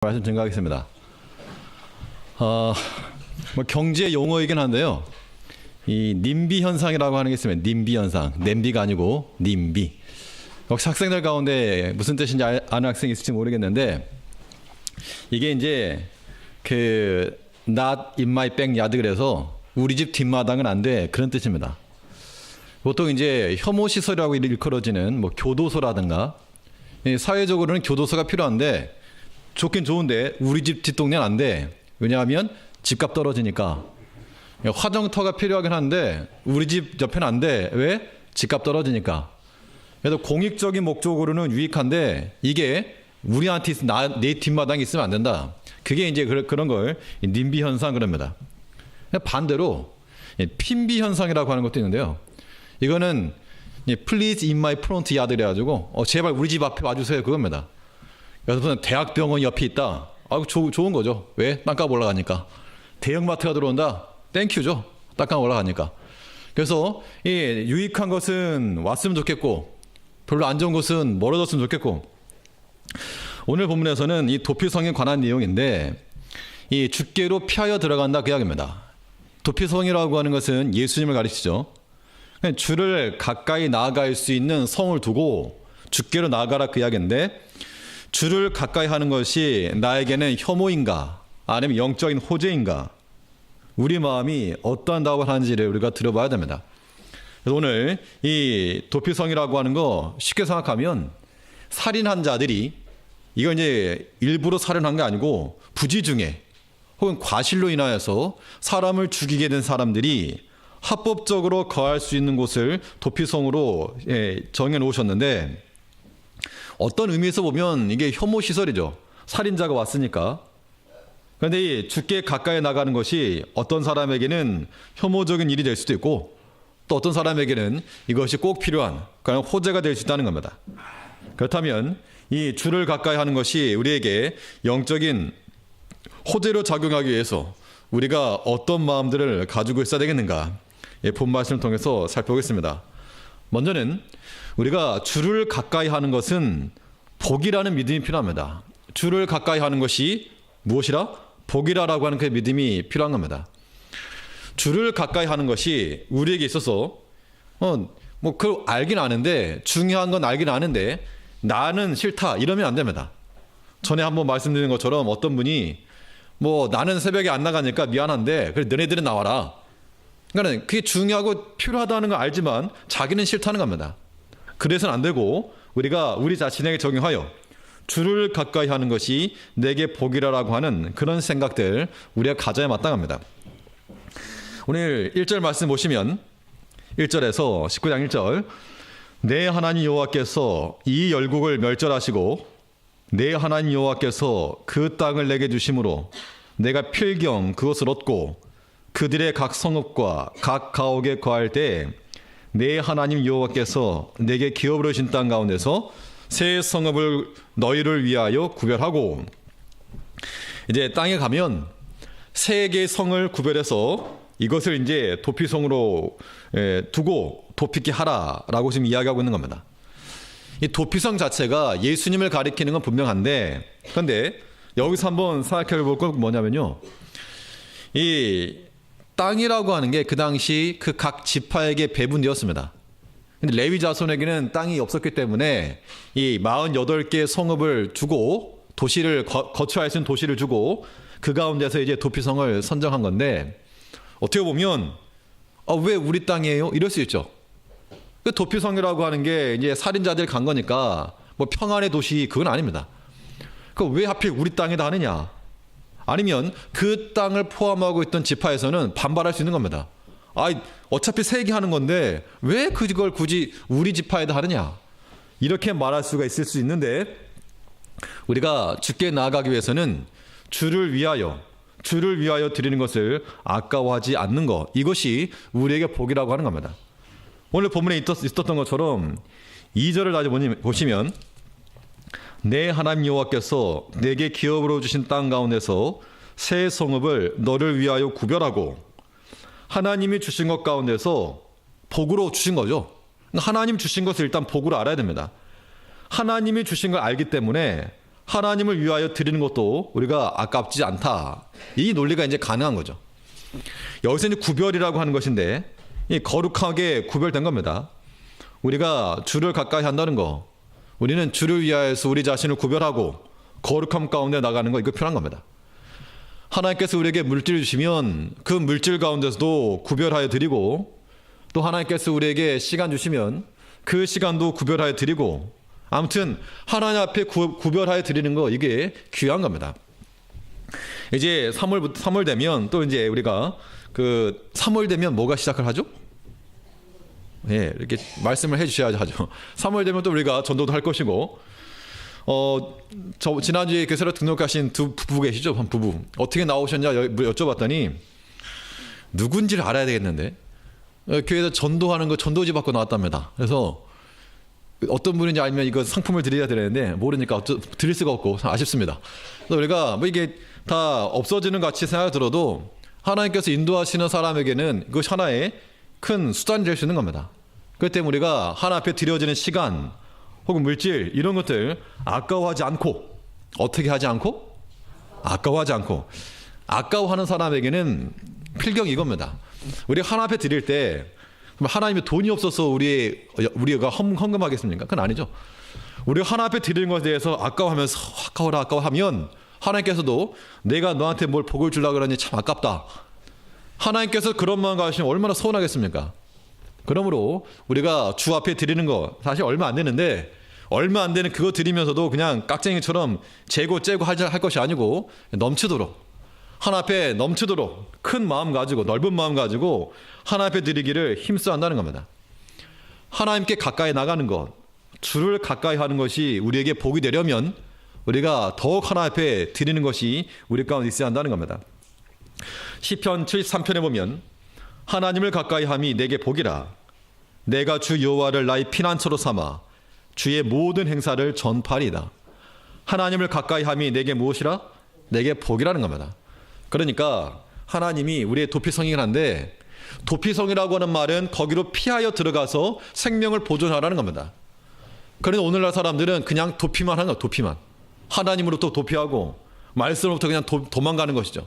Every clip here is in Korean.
말씀 증가하겠습니다. 경제 용어이긴 한데요. 이 님비 현상이라고 하는 게 있으면 님비 현상, 냄비가 아니고 님비. 혹시 학생들 가운데 무슨 뜻인지 아는 학생이 있을지 모르겠는데 이게 이제 그 not in my backyard 그래서 우리 집 뒷마당은 안 돼 그런 뜻입니다. 보통 이제 혐오 시설이라고 일컬어지는 뭐 교도소라든가 사회적으로는 교도소가 필요한데 좋긴 좋은데 우리 집 뒷동네는 안 돼. 왜냐하면 집값 떨어지니까. 화정터가 필요하긴 한데 우리 집 옆에는 안 돼. 왜? 집값 떨어지니까. 그래서 공익적인 목적으로는 유익한데 이게 우리한테 내 뒷마당에 있으면 안 된다. 그게 이제 그런 걸 님비 현상 그럽니다. 반대로 핀비 현상이라고 하는 것도 있는데요. 이거는 please in my front yard 그래가지고 제발 우리 집 앞에 와주세요 그겁니다. 그래서 대학병원 옆에 있다. 아이고 좋은 거죠. 왜? 땅값 올라가니까. 대형마트가 들어온다. 땡큐죠. 땅값 올라가니까. 그래서 이 유익한 것은 왔으면 좋겠고 별로 안 좋은 것은 멀어졌으면 좋겠고 오늘 본문에서는 이 도피성에 관한 내용인데 이 주께로 피하여 들어간다 그 이야기입니다. 도피성이라고 하는 것은 예수님을 가리키죠. 주를 가까이 나아갈 수 있는 성을 두고 주께로 나아가라 그 이야기인데 주를 가까이 하는 것이 나에게는 혐오인가 아니면 영적인 호재인가 우리 마음이 어떠한 답을 하는지를 우리가 들어봐야 됩니다. 그래서 오늘 이 도피성이라고 하는 거 쉽게 생각하면 살인한 자들이 이거 이제 일부러 살인한 게 아니고 부지중에 혹은 과실로 인하여서 사람을 죽이게 된 사람들이 합법적으로 거할 수 있는 곳을 도피성으로 정해 놓으셨는데 어떤 의미에서 보면 이게 혐오 시설이죠. 살인자가 왔으니까. 그런데 이 주께 가까이 나가는 것이 어떤 사람에게는 혐오적인 일이 될 수도 있고 또 어떤 사람에게는 이것이 꼭 필요한 그런 호재가 될 수 있다는 겁니다. 그렇다면 이 주를 가까이 하는 것이 우리에게 영적인 호재로 작용하기 위해서 우리가 어떤 마음들을 가지고 있어야 되겠는가? 본 말씀을 통해서 살펴보겠습니다. 먼저는 우리가 주를 가까이 하는 것은 복이라는 믿음이 필요합니다. 주를 가까이 하는 것이 무엇이라? 복이라고 하는 그 믿음이 필요한 겁니다. 주를 가까이 하는 것이 우리에게 있어서 그걸 알긴 아는데 중요한 건 알긴 아는데 나는 싫다 이러면 안 됩니다. 전에 한번 말씀드린 것처럼 어떤 분이 나는 새벽에 안 나가니까 미안한데 그래 너네들은 나와라. 그러니까 그게 중요하고 필요하다는 걸 알지만 자기는 싫다는 겁니다. 그래서는 안 되고 우리가 우리 자신에게 적용하여 주를 가까이 하는 것이 내게 복이라고 하는 그런 생각들 우리가 가져야 마땅합니다. 오늘 1절 말씀 보시면 1절에서 19장 1절 내 하나님 여호와께서 이 열국을 멸절하시고 내 하나님 여호와께서 그 땅을 내게 주심으로 내가 필경 그것을 얻고 그들의 각 성읍과 각 가옥에 거할 때 내 하나님 여호와께서 내게 기업으로 주신 땅 가운데서 새 성읍을 너희를 위하여 구별하고 이제 땅에 가면 세 개의 성을 구별해서 이것을 이제 도피성으로 두고 도피케 하라라고 지금 이야기하고 있는 겁니다. 이 도피성 자체가 예수님을 가리키는 건 분명한데 그런데 여기서 한번 생각해 볼 건 뭐냐면요. 이 땅이라고 하는 게 그 당시 그 각 지파에게 배분되었습니다. 근데 레위 자손에게는 땅이 없었기 때문에 이 48개의 성읍을 주고 도시를 거처할 수 있는 도시를 주고 그 가운데서 이제 도피성을 선정한 건데 어떻게 보면 왜 우리 땅이에요? 이럴 수 있죠. 그 도피성이라고 하는 게 이제 살인자들 간 거니까 평안의 도시 그건 아닙니다. 그 왜 하필 우리 땅에다 하느냐? 아니면 그 땅을 포함하고 있던 지파에서는 반발할 수 있는 겁니다. 어차피 세 개 하는 건데 왜 그걸 굳이 우리 지파에다 하느냐? 이렇게 말할 수가 있을 수 있는데 우리가 주께 나아가기 위해서는 주를 위하여 드리는 것을 아까워하지 않는 것 이것이 우리에게 복이라고 하는 겁니다. 오늘 본문에 있었던 것처럼 2절을 다시 보시면 내 하나님 여호와께서 내게 기업으로 주신 땅 가운데서 새 성읍을 너를 위하여 구별하고 하나님이 주신 것 가운데서 복으로 주신 거죠. 하나님 주신 것을 일단 복으로 알아야 됩니다. 하나님이 주신 걸 알기 때문에 하나님을 위하여 드리는 것도 우리가 아깝지 않다. 이 논리가 이제 가능한 거죠. 여기서 이제 구별이라고 하는 것인데, 이 거룩하게 구별된 겁니다. 우리가 주를 가까이 한다는 거, 우리는 주를 위하여서 우리 자신을 구별하고 거룩함 가운데 나가는 거, 이거 필요한 겁니다. 하나님께서 우리에게 물질을 주시면 그 물질 가운데서도 구별하여 드리고, 또 하나님께서 우리에게 시간 주시면 그 시간도 구별하여 드리고, 아무튼 하나님 앞에 구별하여 드리는 거, 이게 귀한 겁니다. 이제 3월 되면 또 이제 우리가 3월 되면 뭐가 시작을 하죠? 예, 이렇게 말씀을 해 주셔야 하죠. 3월 되면 또 우리가 전도도 할 것이고, 지난주에 새로 등록하신 두 부부 계시죠? 한 부부. 어떻게 나오셨냐 여쭤봤더니, 누군지를 알아야 되겠는데, 교회에서 전도하는 거 전도지 받고 나왔답니다. 그래서 어떤 분인지 알면 이거 상품을 드려야 되는데, 모르니까 드릴 수가 없고 아쉽습니다. 그래서 우리가 이게 다 없어지는 같이 생각이 들어도, 하나님께서 인도하시는 사람에게는 그것이 하나의 큰 수단이 될 수 있는 겁니다. 그렇기 때문에 우리가 하나님 앞에 드려지는 시간 혹은 물질, 이런 것들 아까워하지 않고, 어떻게 하지 않고? 아까워하지 않고. 아까워하는 사람에게는 필경이 이겁니다. 우리가 하나님 앞에 드릴 때 하나님이 돈이 없어서 우리가 헌금하겠습니까? 그건 아니죠. 우리가 하나님 앞에 드리는 것에 대해서 아까워하면서 아까워라 아까워하면, 하나님께서도 내가 너한테 뭘 복을 주려고 그러니 참 아깝다. 하나님께서 그런 마음 가지시면 얼마나 서운하겠습니까? 그러므로 우리가 주 앞에 드리는 거 사실 얼마 안 되는데, 얼마 안 되는 그거 드리면서도 그냥 깍쟁이처럼 재고 째고 할 것이 아니고, 넘치도록, 하나님 앞에 넘치도록 큰 마음 가지고, 넓은 마음 가지고 하나님 앞에 드리기를 힘써 한다는 겁니다. 하나님께 가까이 나가는 것, 주를 가까이 하는 것이 우리에게 복이 되려면 우리가 더욱 하나님 앞에 드리는 것이 우리 가운데 있어야 한다는 겁니다. 시편 73편에 보면, 하나님을 가까이 함이 내게 복이라. 내가 주 여호와를 나의 피난처로 삼아 주의 모든 행사를 전파리이다. 하나님을 가까이 함이 내게 무엇이라? 내게 복이라는 겁니다. 그러니까 하나님이 우리의 도피성이긴 한데, 도피성이라고 하는 말은 거기로 피하여 들어가서 생명을 보존하라는 겁니다. 그런데 오늘날 사람들은 그냥 도피만 하는 거예요. 도피만. 하나님으로부터 도피하고 말씀으로부터 그냥 도망가는 것이죠.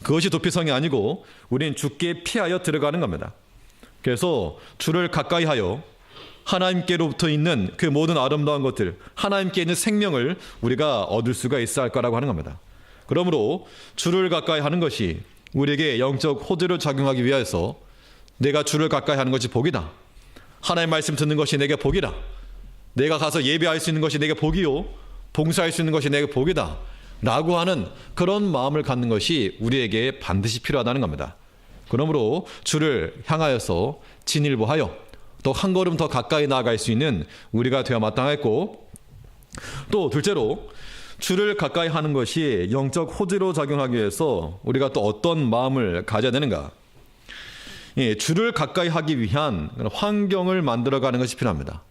그것이 도피성이 아니고, 우리는 주께 피하여 들어가는 겁니다. 그래서 주를 가까이 하여 하나님께로부터 있는 그 모든 아름다운 것들, 하나님께 있는 생명을 우리가 얻을 수가 있어야 할 거라고 하는 겁니다. 그러므로 주를 가까이 하는 것이 우리에게 영적 호재로 작용하기 위해서, 내가 주를 가까이 하는 것이 복이다. 하나님의 말씀 듣는 것이 내게 복이다. 내가 가서 예배할 수 있는 것이 내게 복이요, 봉사할 수 있는 것이 내게 복이다 라고 하는 그런 마음을 갖는 것이 우리에게 반드시 필요하다는 겁니다. 그러므로 주를 향하여서 진일보하여 또 한 걸음 더 가까이 나아갈 수 있는 우리가 되어 마땅했고, 또 둘째로 주를 가까이 하는 것이 영적 호재로 작용하기 위해서 우리가 또 어떤 마음을 가져야 되는가? 주를 가까이 하기 위한 환경을 만들어가는 것이 필요합니다.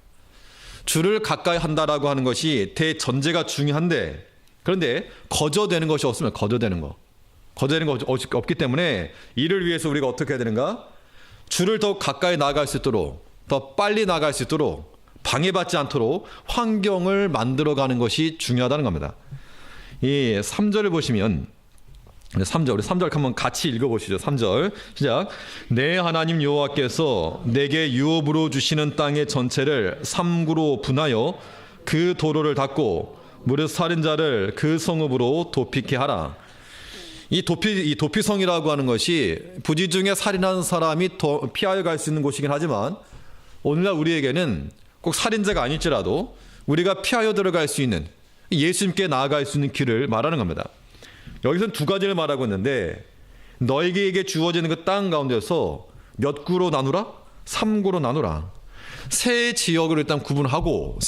주를 가까이 한다라고 하는 것이 대전제가 중요한데, 그런데 거저되는 것이 없으면 거저되는 거 없기 때문에, 이를 위해서 우리가 어떻게 해야 되는가? 주를 더 가까이 나아갈 수 있도록, 더 빨리 나아갈 수 있도록, 방해받지 않도록 환경을 만들어가는 것이 중요하다는 겁니다. 이 3절을 보시면, 3절, 우리 3절 한번 같이 읽어보시죠. 3절 시작. 내 하나님 여호와께서 내게 유업으로 주시는 땅의 전체를 삼구로 분하여 그 도로를 닫고 무릇 살인자를 그 성읍으로 도피케 하라. 이 도피성이라고 하는 것이 부지 중에 살인하는 사람이 더 피하여 갈 수 있는 곳이긴 하지만, 오늘날 우리에게는 꼭 살인자가 아닐지라도 우리가 피하여 들어갈 수 있는, 예수님께 나아갈 수 있는 길을 말하는 겁니다. 여기서는 두 가지를 말하고 있는데, 너에게 주어지는 그 땅 가운데서 몇 구로 나누라? 3구로 나누라. 세 지역을 일단 구분하고,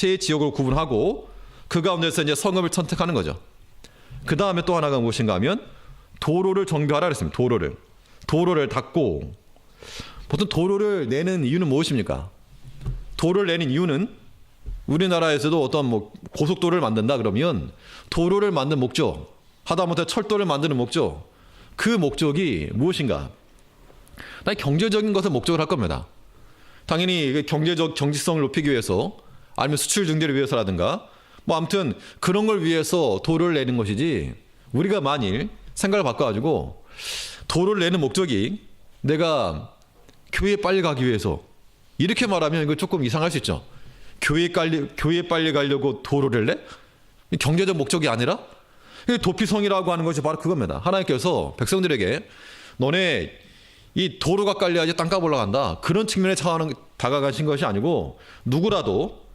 그 가운데서 이제 성읍을 선택하는 거죠. 그 다음에 또 하나가 무엇인가 하면, 도로를 정비하라 그랬습니다. 도로를 닫고. 보통 도로를 내는 이유는 무엇입니까? 도로를 내는 이유는, 우리나라에서도 어떤 고속도로를 만든다 그러면 도로를 만든 목적, 하다못해 철도를 만드는 목적, 그 목적이 무엇인가? 당연히 경제적인 것을 목적으로 할 겁니다. 당연히 경제적 경직성을 높이기 위해서, 아니면 수출 증대를 위해서라든가, 뭐 아무튼 그런 걸 위해서 도를 내는 것이지, 우리가 만일 생각을 바꿔가지고 도를 내는 목적이 내가 교회에 빨리 가기 위해서, 이렇게 말하면 이거 조금 이상할 수 있죠. 교회에 빨리 가려고 도를 내? 경제적 목적이 아니라? 도피성이라고 하는 것이 바로 그겁니다. 하나님께서 백성들에게 너네 이 도로가 깔려야지 땅값 올라간다, 그런 측면에 다가가신 것이 아니고, 누구라도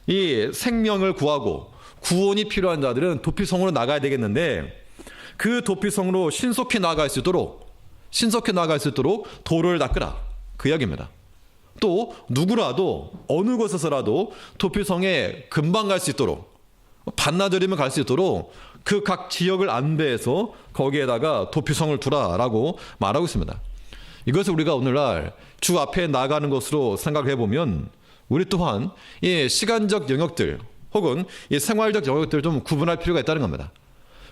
이 생명을 구하고 구원이 필요한 자들은 도피성으로 나가야 되겠는데, 그 도피성으로 신속히 나아갈 수 있도록 도를 닦으라, 그 이야기입니다. 또 누구라도 어느 곳에서라도 도피성에 금방 갈 수 있도록, 반나절이면 갈 수 있도록 그 각 지역을 안배해서 거기에다가 도피성을 두라라고 말하고 있습니다. 이것을 우리가 오늘날 주 앞에 나가는 것으로 생각해 보면, 우리 또한 이 시간적 영역들 혹은 이 생활적 영역들을 좀 구분할 필요가 있다는 겁니다.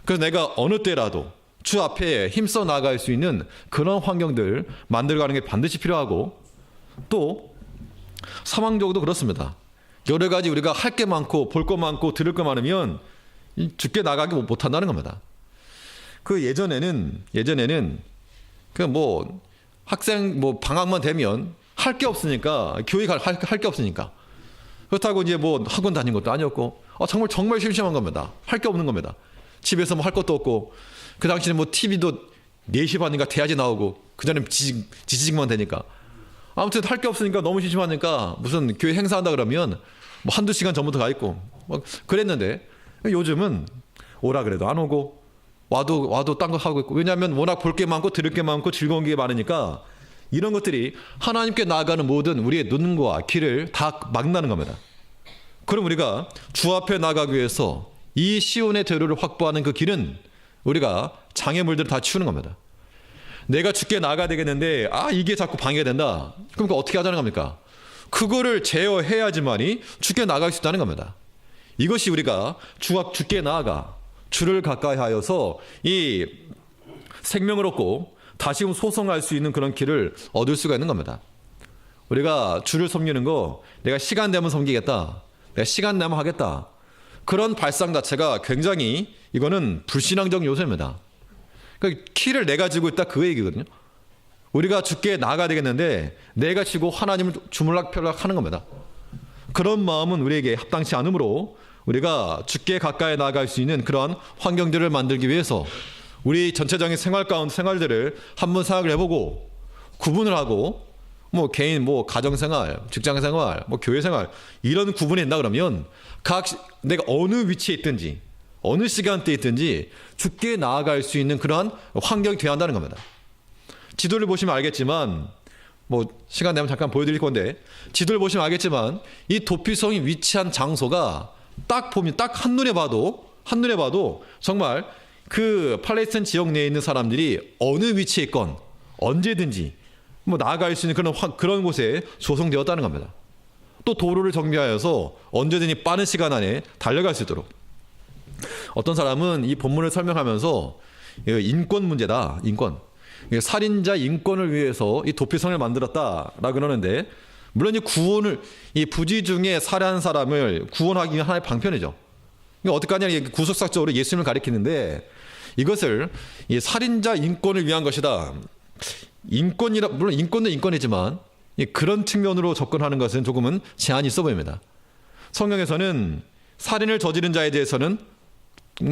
그래서 내가 어느 때라도 주 앞에 힘써 나아갈 수 있는 그런 환경들 만들어가는 게 반드시 필요하고, 또 상황적으로도 그렇습니다. 여러 가지 우리가 할 게 많고 볼 거 많고 들을 거 많으면 죽게 나가기 못한다는 겁니다. 그 예전에는 그 뭐 학생 뭐 방학만 되면 할 게 없으니까, 교회 할 게 없으니까, 그렇다고 이제 뭐 학원 다닌 것도 아니었고, 정말 심심한 겁니다. 할 게 없는 겁니다. 집에서 뭐 할 것도 없고, 그 당시에는 뭐 TV도 4시 반인가 돼야지 나오고, 그전에 지지직만 되니까, 아무튼 할 게 없으니까 너무 심심하니까 무슨 교회 행사한다 그러면 뭐 한두 시간 전부터 가 있고 막 그랬는데, 요즘은 오라 그래도 안 오고, 와도 딴 거 하고 있고, 왜냐하면 워낙 볼 게 많고 들을 게 많고 즐거운 게 많으니까, 이런 것들이 하나님께 나아가는 모든 우리의 눈과 귀를 다 막나는 겁니다. 그럼 우리가 주 앞에 나가기 위해서 이 시온의 대로를 확보하는 그 길은 우리가 장애물들을 다 치우는 겁니다. 내가 죽게 나가야 되겠는데 이게 자꾸 방해가 된다. 그럼 그거 어떻게 하자는 겁니까? 그거를 제어해야지만이 죽게 나갈 수 있다는 겁니다. 이것이 우리가 죽게 나아가 주를 가까이 하여서 이 생명을 얻고 다시금 소성할 수 있는 그런 길을 얻을 수가 있는 겁니다. 우리가 주를 섬기는 거, 내가 시간 되면 섬기겠다, 내가 시간 내면 하겠다, 그런 발상 자체가 굉장히, 이거는 불신앙적 요소입니다. 그러니까 키를 내가 쥐고 있다, 그 얘기거든요. 우리가 죽게 나아가야 되겠는데 내가 쥐고 하나님을 주물락펴락 하는 겁니다. 그런 마음은 우리에게 합당치 않으므로, 우리가 죽게 가까이 나아갈 수 있는 그런 환경들을 만들기 위해서 우리 전체적인 생활 가운데 생활들을 한번 생각을 해보고 구분을 하고, 뭐 개인, 뭐 가정생활, 직장생활, 뭐 교회생활, 이런 구분이 있나 그러면 내가 어느 위치에 있든지 어느 시간대에 있든지 죽게 나아갈 수 있는 그러한 환경이 되어야 한다는 겁니다. 지도를 보시면 알겠지만, 뭐 시간 되면 잠깐 보여드릴 건데, 지도를 보시면 알겠지만 이 도피성이 위치한 장소가 딱 보면, 딱 한눈에 봐도 정말 그 팔레스타인 지역 내에 있는 사람들이 어느 위치에 있건 언제든지 뭐 나아갈 수 있는 그런 곳에 조성되었다는 겁니다. 또 도로를 정비하여서 언제든지 빠른 시간 안에 달려갈 수 있도록. 어떤 사람은 이 본문을 설명하면서 인권 문제다, 인권, 살인자 인권을 위해서 이 도피성을 만들었다라고 그러는데, 물론 이 부지 중에 살해한 사람을 구원하기 위한 하나의 방편이죠. 어떻게 하냐, 구속사적으로 예수님을 가리키는데, 이것을 이 살인자 인권을 위한 것이다, 물론 인권도 인권이지만 그런 측면으로 접근하는 것은 조금은 제한이 있어 보입니다. 성경에서는 살인을 저지른 자에 대해서는,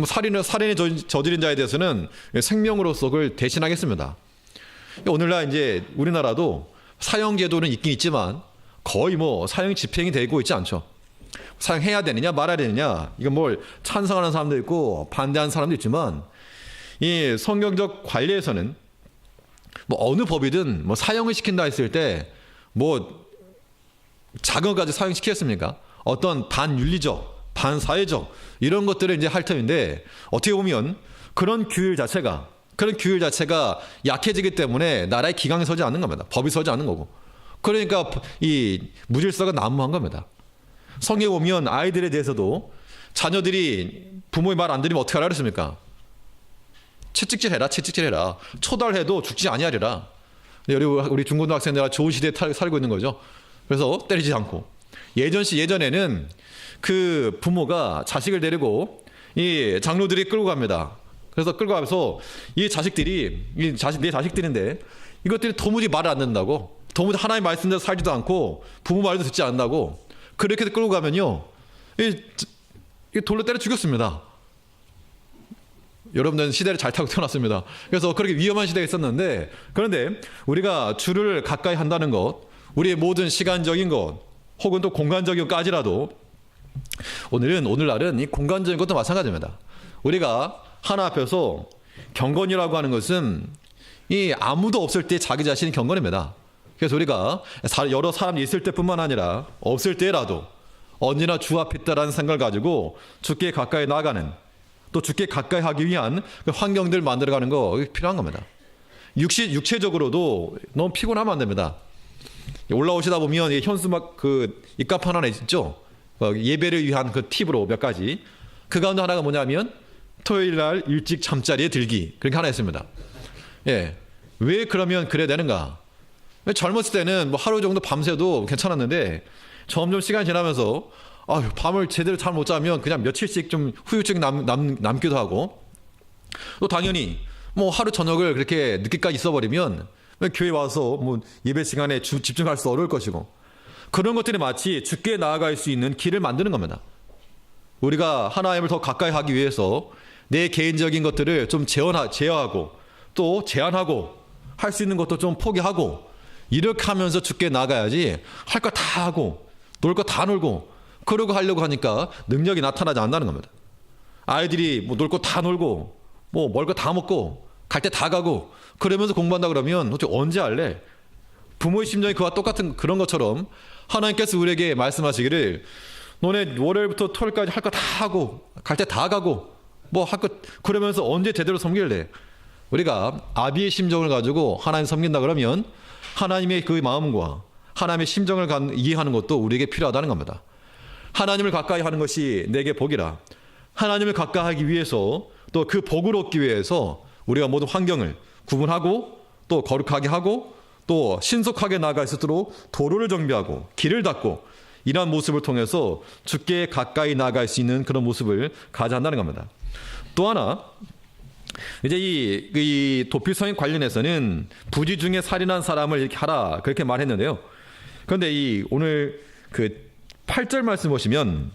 살인을 저지른 자에 대해서는 생명으로서 그걸 대신하겠습니다. 오늘날 이제 우리나라도 사형제도는 있긴 있지만 거의 뭐 사형 집행이 되고 있지 않죠. 사형해야 되느냐 말아야 되느냐, 이건 뭘 찬성하는 사람도 있고 반대하는 사람도 있지만, 이 성경적 관례에서는 뭐 어느 법이든 뭐 사형을 시킨다 했을 때 뭐 작은 것까지 사형시켰습니까? 어떤 반윤리적, 반사회적 이런 것들을 이제 할 터인데, 어떻게 보면 그런 규율 자체가 약해지기 때문에 나라의 기강이 서지 않는 겁니다. 법이 서지 않는 거고. 그러니까 이 무질서가 난무한 겁니다. 성경에 보면 아이들에 대해서도 자녀들이 부모의 말 안 들으면 어떻게 하라 그랬습니까? 채찍질해라. 초달해도 죽지 아니하리라. 우리 중고등학생들 좋은 시대에 살고 있는 거죠. 그래서 때리지 않고. 예전에는 그 부모가 자식을 데리고 이 장로들이 끌고 갑니다. 그래서 끌고 가면서 이 자식들이 내 자식들인데 이것들이 도무지 말을 안 듣는다고, 도무지 하나님 말씀대로 살지도 않고 부모 말도 듣지 않는다고 그렇게 끌고 가면요, 이 돌로 때려 죽였습니다. 여러분들은 시대를 잘 타고 태어났습니다. 그래서 그렇게 위험한 시대가 있었는데, 그런데 우리가 주를 가까이 한다는 것, 우리의 모든 시간적인 것 혹은 또 공간적인 것까지라도, 오늘날은 이 공간적인 것도 마찬가지입니다. 우리가 하나 앞에서 경건이라고 하는 것은 이 아무도 없을 때 자기 자신이 경건입니다. 그래서 우리가 여러 사람이 있을 때뿐만 아니라 없을 때라도 언제나 주 앞에 있다라는 생각을 가지고 주께 가까이 나가는, 또 주께 가까이 하기 위한 그 환경들을 만들어가는 거 필요한 겁니다. 육체적으로도 너무 피곤하면 안 됩니다. 올라오시다 보면 현수막 그 입간판 하나 있죠. 예배를 위한 그 팁으로 몇 가지. 그 가운데 하나가 뭐냐면 토요일 날 일찍 잠자리에 들기, 그렇게 하나 있습니다. 예, 왜 그러면 그래야 되는가? 젊었을 때는 뭐 하루 정도 밤새도 괜찮았는데 점점 시간이 지나면서 밤을 제대로 잘 못 자면 그냥 며칠씩 좀 후유증이 남기도 하고, 또 당연히 뭐 하루 저녁을 그렇게 늦게까지 있어버리면 교회 와서 뭐 예배 시간에 집중할 수 어려울 것이고, 그런 것들이 마치 주께 나아갈 수 있는 길을 만드는 겁니다. 우리가 하나님을 더 가까이 하기 위해서 내 개인적인 것들을 좀 제어하고 또 제한하고 할 수 있는 것도 좀 포기하고, 이렇게 하면서 주께 나가야지 할 거 다 하고 놀 거 다 놀고 그러고 하려고 하니까 능력이 나타나지 않는다는 겁니다. 아이들이 뭐 놀 거 다 놀고 뭐 먹을 거 다 먹고 갈 때 다 가고 그러면서 공부한다 그러면 도대체 언제 할래? 부모의 심정이 그와 똑같은 그런 것처럼 하나님께서 우리에게 말씀하시기를 너네 월요일부터 토요일까지 할 거 다 하고 갈 때 다 가고 뭐 할 거 그러면서 언제 제대로 섬길래? 우리가 아비의 심정을 가지고 하나님 섬긴다 그러면 하나님의 그 마음과 하나님의 심정을 이해하는 것도 우리에게 필요하다는 겁니다. 하나님을 가까이 하는 것이 내게 복이라. 하나님을 가까이 하기 위해서 또 그 복을 얻기 위해서 우리가 모든 환경을 구분하고 또 거룩하게 하고 또 신속하게 나아갈 수 있도록 도로를 정비하고 길을 닦고, 이러한 모습을 통해서 주께 가까이 나아갈 수 있는 그런 모습을 가져야 한다는 겁니다. 또 하나, 이제 이 도피성에 관련해서는 부지 중에 살인한 사람을 이렇게 하라 그렇게 말했는데요. 그런데 오늘 그 8절 말씀 보시면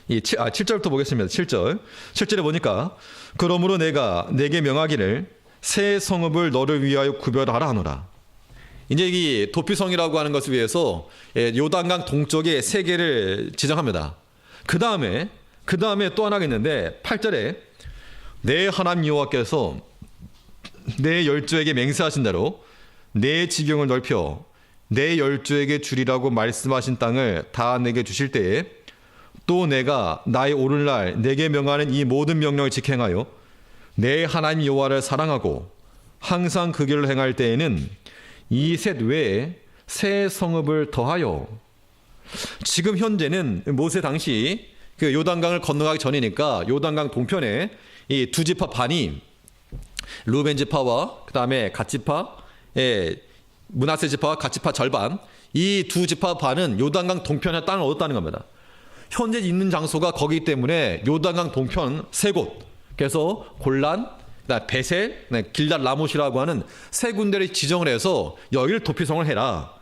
7절부터 보겠습니다. 7절에 보니까 그러므로 내가 내게 명하기를 새 성읍을 너를 위하여 구별하라 하노라. 이제 이 도피성이라고 하는 것을 위해서 요단강 동쪽에 3개를 지정합니다. 그 다음에 또 하나가 있는데 8절에 내 하나님 여호와께서 내 열조에게 맹세하신 대로 내 지경을 넓혀 내 열조에게 주리라고 말씀하신 땅을 다 내게 주실 때에 또 내가 나의 오늘날 내게 명하는 이 모든 명령을 직행하여 내 하나님 여호와를 사랑하고 항상 그 길을 행할 때에는 이 셋 외에 새 성읍을 더하여. 지금 현재는 모세 당시 그 요단강을 건너가기 전이니까 요단강 동편에 이 두 지파 반이 루벤 지파와 그 다음에 갓 지파, 므낫세 지파와 갓 지파 절반, 이 두 지파 반은 요단강 동편의 땅을 얻었다는 겁니다. 현재 있는 장소가 거기 때문에 요단강 동편 3곳, 그래서 골란, 베셀, 길닷 라못이라고 하는 3군데를 지정을 해서 여기를 도피성을 해라,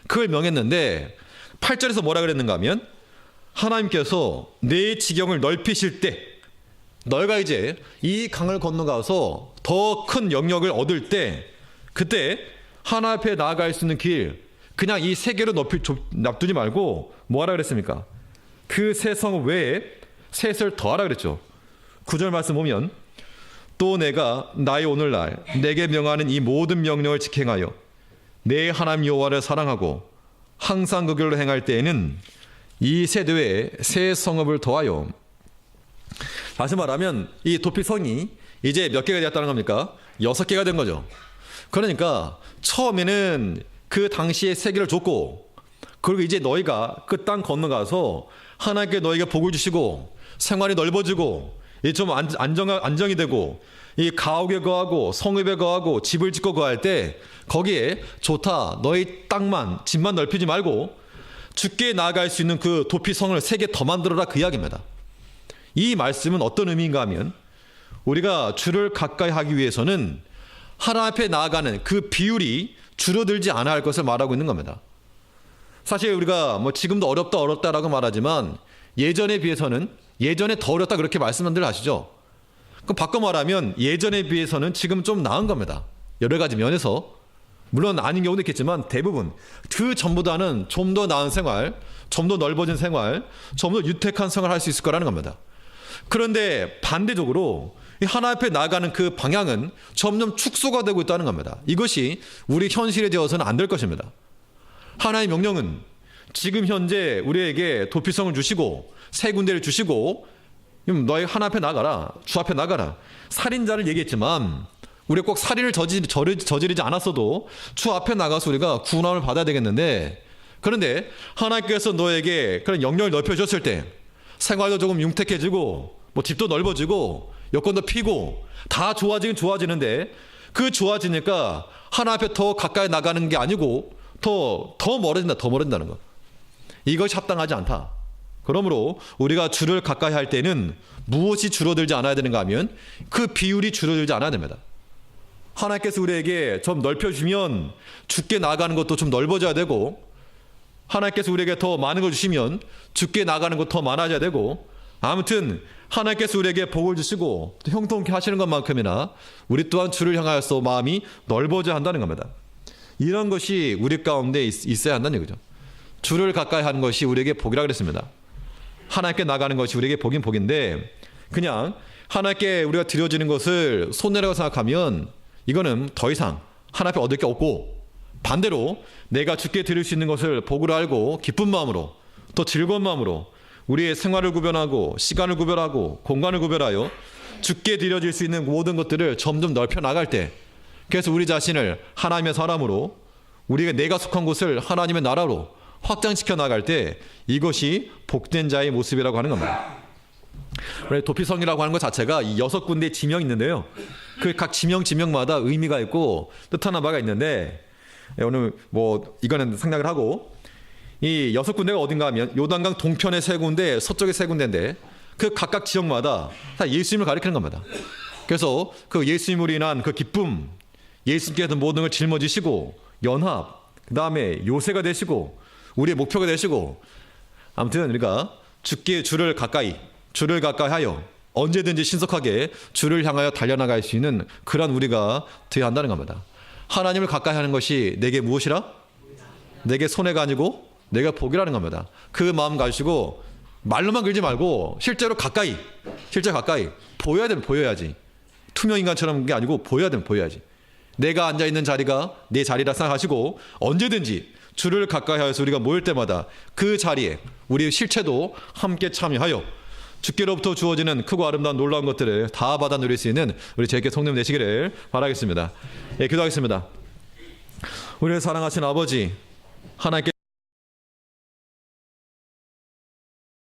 그걸 명했는데 8절에서 뭐라 그랬는가 하면 하나님께서 내 지경을 넓히실 때, 너희가 이제 이 강을 건너가서 더 큰 영역을 얻을 때, 그때 하나 앞에 나아갈 수 있는 길, 그냥 이 3개로 놔두지 말고 뭐하라 그랬습니까? 그 새 성읍 외에 셋을 더하라 그랬죠. 9절 말씀 보면 또 내가 나의 오늘날 내게 명하는 이 모든 명령을 직행하여 내 하나님 여호와를 사랑하고 항상 그 길로 행할 때에는 이 셋 외에 새 성읍을 더하여. 다시 말하면 이 도피성이 이제 몇 개가 되었다는 겁니까? 6개가 된 거죠. 그러니까 처음에는 그 당시에 3개를 줬고, 그리고 이제 너희가 그 땅 건너가서 하나님께 너희가 복을 주시고 생활이 넓어지고 좀 안정이 되고 이 가옥에 거하고 성읍에 거하고 집을 짓고 거할 때 거기에 좋다, 너희 땅만 집만 넓히지 말고 주께 나아갈 수 있는 그 도피성을 3개 더 만들어라 그 이야기입니다. 이 말씀은 어떤 의미인가 하면 우리가 주를 가까이 하기 위해서는 하나님 앞에 나아가는 그 비율이 줄어들지 않아야 할 것을 말하고 있는 겁니다. 사실 우리가 뭐 지금도 어렵다라고 말하지만 예전에 비해서는 예전에 더 어렵다 그렇게 말씀들 하시죠. 그럼 바꿔 말하면 예전에 비해서는 지금 좀 나은 겁니다. 여러 가지 면에서. 물론 아닌 경우도 있겠지만 대부분 그 전보다는 좀 더 나은 생활, 좀 더 넓어진 생활, 좀 더 유택한 생활을 할 수 있을 거라는 겁니다. 그런데 반대적으로 하나님 앞에 나아가는 그 방향은 점점 축소가 되고 있다는 겁니다. 이것이 우리 현실에 되어서는 안 될 것입니다. 하나님의 명령은 지금 현재 우리에게 도피성을 주시고 세 군데를 주시고 너희 하나님 앞에 나가라, 주 앞에 나가라. 살인자를 얘기했지만 우리가 꼭 살인을 저지르지 않았어도 주 앞에 나가서 우리가 구원함을 받아야 되겠는데, 그런데 하나님께서 너에게 그런 영역을 넓혀주셨을 때 생활도 조금 융택해지고 뭐 집도 넓어지고 여건도 피고 다 좋아지는데 그 좋아지니까 하나님 앞에 더 가까이 나가는 게 아니고 더 멀어진다는 거. 이것이 합당하지 않다. 그러므로 우리가 주를 가까이 할 때는 무엇이 줄어들지 않아야 되는가 하면 그 비율이 줄어들지 않아야 됩니다. 하나님께서 우리에게 좀 넓혀주면 주께 나아가는 것도 좀 넓어져야 되고, 하나님께서 우리에게 더 많은 걸 주시면 주께 나가는 것 더 많아져야 되고, 아무튼 하나님께서 우리에게 복을 주시고 또 형통케 하시는 것만큼이나 우리 또한 주를 향하여서 마음이 넓어져야 한다는 겁니다. 이런 것이 우리 가운데 있어야 한다는 얘기죠. 주를 가까이 하는 것이 우리에게 복이라고 그랬습니다. 하나님께 나가는 것이 우리에게 복인 복인데, 그냥 하나님께 우리가 드려지는 것을 손해라고 생각하면 이거는 더 이상 하나님 앞에 얻을 게 없고, 반대로 내가 주께 드릴 수 있는 것을 복으로 알고 기쁜 마음으로 또 즐거운 마음으로 우리의 생활을 구별하고 시간을 구별하고 공간을 구별하여 주께 드려질 수 있는 모든 것들을 점점 넓혀 나갈 때, 그래서 우리 자신을 하나님의 사람으로, 우리가 내가 속한 곳을 하나님의 나라로 확장시켜 나갈 때 이것이 복된 자의 모습이라고 하는 겁니다. 도피성이라고 하는 것 자체가 이 6군데의 지명이 있는데요. 그 각 지명마다 의미가 있고 뜻하는 바가 있는데, 오늘 뭐 이거는 생략을 하고, 이 6군데가 어딘가 하면 요단강 동편의 3군데, 서쪽의 3군데인데 그 각각 지역마다 다 예수님을 가리키는 겁니다. 그래서 그 예수님으로 인한 그 기쁨, 예수님께서 모든 걸 짊어지시고 연합, 그 다음에 요새가 되시고 우리의 목표가 되시고, 아무튼 우리가 주를 가까이 하여 언제든지 신속하게 주를 향하여 달려나갈 수 있는 그런 우리가 되어야 한다는 겁니다. 하나님을 가까이 하는 것이 내게 무엇이라? 내게 손해가 아니고 내가 복이라는 겁니다. 그 마음 가지고 말로만 그러지 말고 실제로 가까이 보여야 되면 보여야지. 투명 인간처럼 게 아니고 보여야지. 내가 앉아있는 자리가 내 자리라 생각하시고 언제든지 주를 가까이 하여서 우리가 모일 때마다 그 자리에 우리의 실체도 함께 참여하여 주께로부터 주어지는 크고 아름다운 놀라운 것들을 다 받아 누릴 수 있는 우리 제게 성령 되시기를 바라겠습니다. 예, 기도하겠습니다. 우리를 사랑하신 아버지, 하나님께